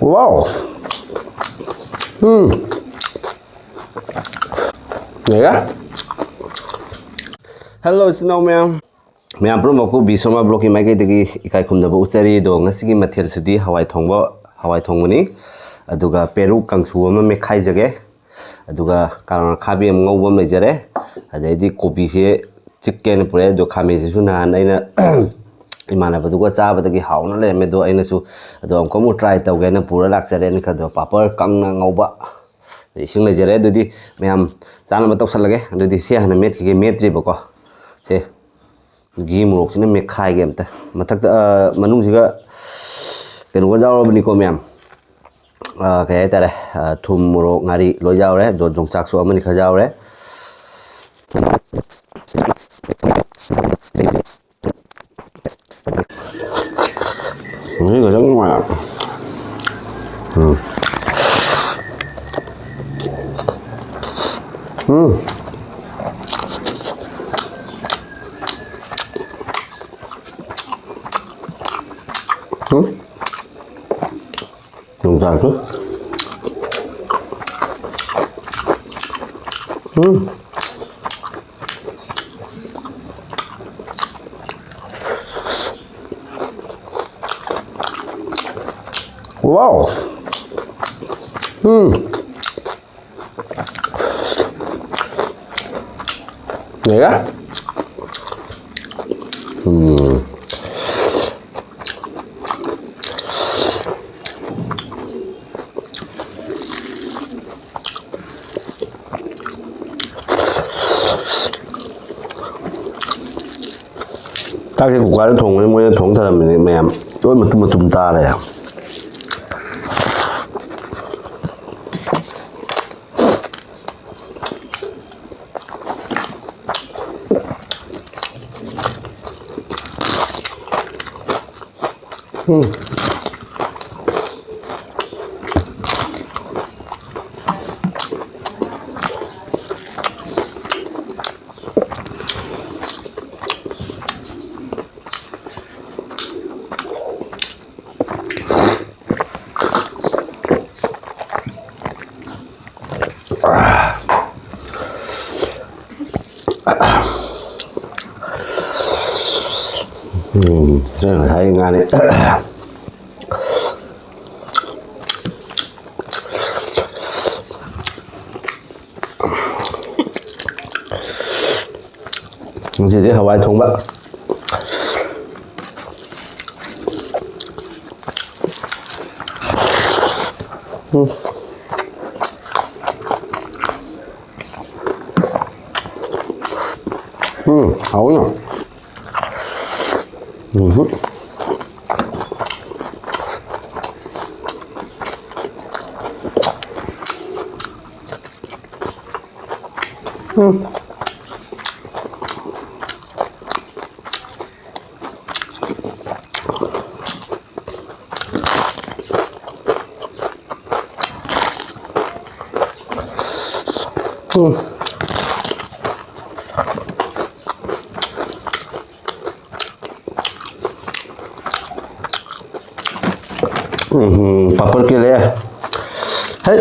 Wow. Yeah. Hello, snowman. Mayam Pumnamak BSharmaVlog ki maikeidagi ekai khumnaba utchari do ngasigi mathel sidi Hawai thongba Hawai thongmani aduga Peruk Kangsu ama mekhai jage aduga karana khabi am ngawbam lejare adaidi kobi se chicken pure do khame se suna naina imana baduga chabadagi hauna leme do aina su ado amkomu try tawgena pura lakjare ni khado papar kangna ngawba ising lejare adudi mayam chana ma tawsalage adudi se hana met ki metri bako se ghee murok sina mekhai ge amta mathak manung siga kenu ga jawrabani ko mayam kaya tare thum murok ngari loi jawre do Yongchak su amani kha jawre ini gajang mana Yongchak tuh wow. Ya. Các cái củ quả thùng ấy mới thùng thật là mình mềm đôi một tum ta này à đây là thấy ngon đấy. Chỉ thấy Hawai thongba. Hảo nhỉ. Papar kile ya. Hey.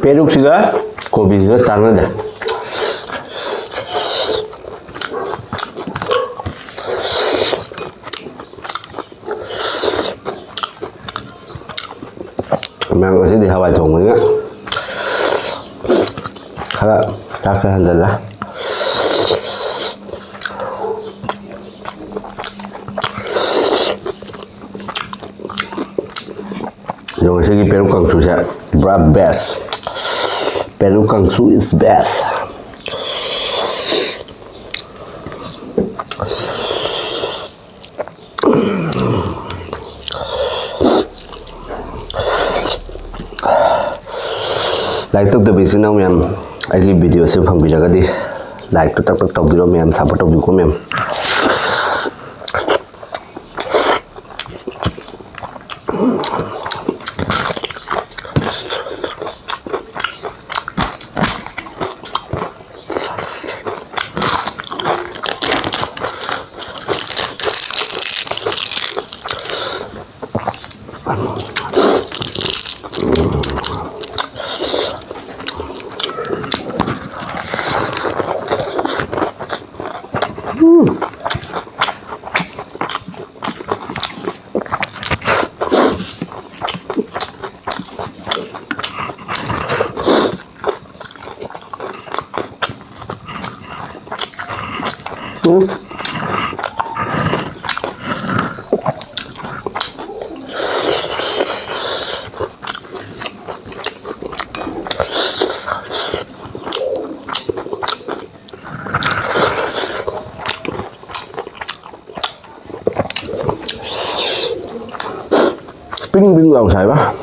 Peruk siga, kobi siga tangan dah. Memang masih di Hawai thongba ni. Kalau tak kehandal lah. Yang masih di Peruk Kangsu saya, best. Peruk Kangsu is best. Like to the business now, ma'am. I give video se phang bijaga di. Like to tak biro ma'am, support to biko ma'am. Bing lòng xài bác.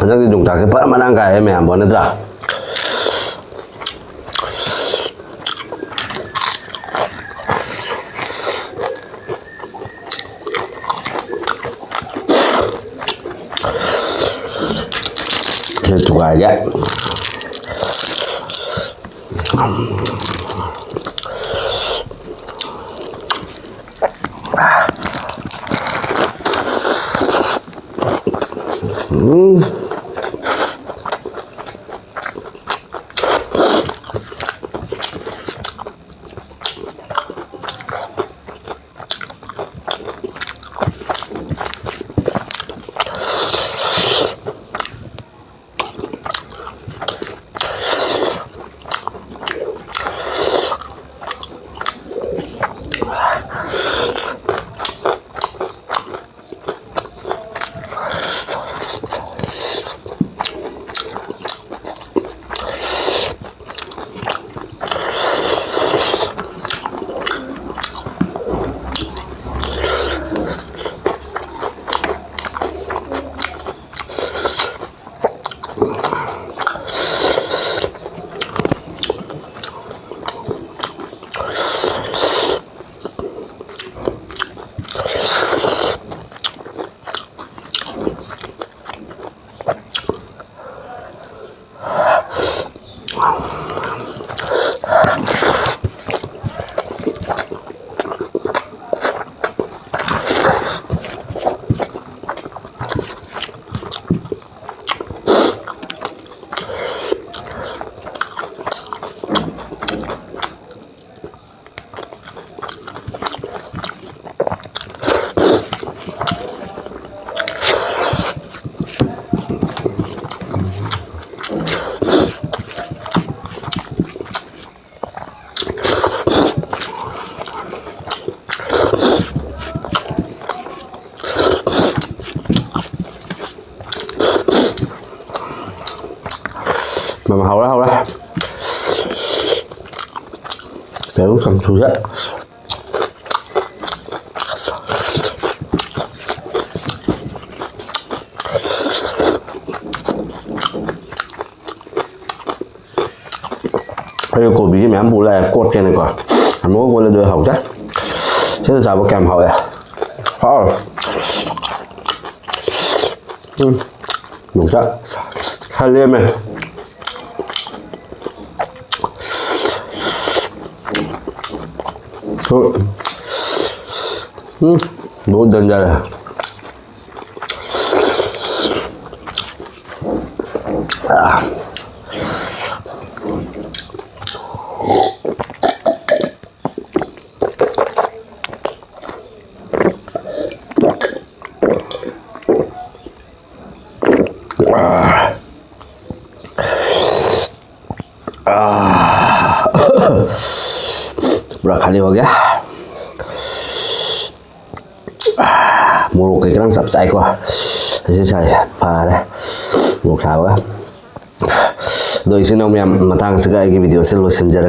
Hꯟꯗꯛꯇꯤ ꯌꯣꯡꯆꯥꯛꯁꯦ ꯐꯖꯅ ꯃꯔꯥꯡ ꯀꯥꯏꯔꯦ ꯃꯌꯥꯝꯕꯣ ꯅꯠꯇ꯭ꯔꯥ? Thugaige. Mà hầu đó Peruk Kangsu á. Cái kobi với mẹ bù lại cột cái này quả anh muốn con lên đôi hầu chắc thế là sao có kèm hầu à đúng chắc hai liêm này बहुत danger है पूरा खाली हो गया một cái răng sập chạy qua sẽ chạy pha đây một thảo á rồi xin ông em mà tăng sẽ cái video sẽ lo xin cái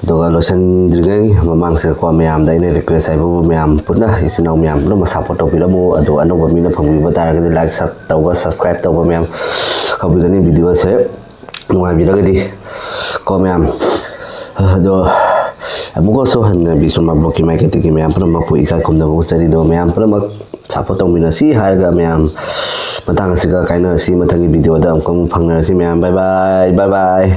rồi lo xin cái mà mang sẽ qua Mayam đây này request saya bu Mayam Pumnamak xin ông em nó mà support taobiramu atau anh ông mình phong vi bắt cái like subscribe tàu Mayam không biết cái video sẽ ngoài video cái đi qua Mayam rồi Muka sohan BSharmaVlog ki maikeidagi Mayam Pumnamak ekai khumnaba utchari do Mayam Pumnamak support tawminasi harga Mayam matang asiga kaina si mathangi video da amkong phangna si Mayam bye bye.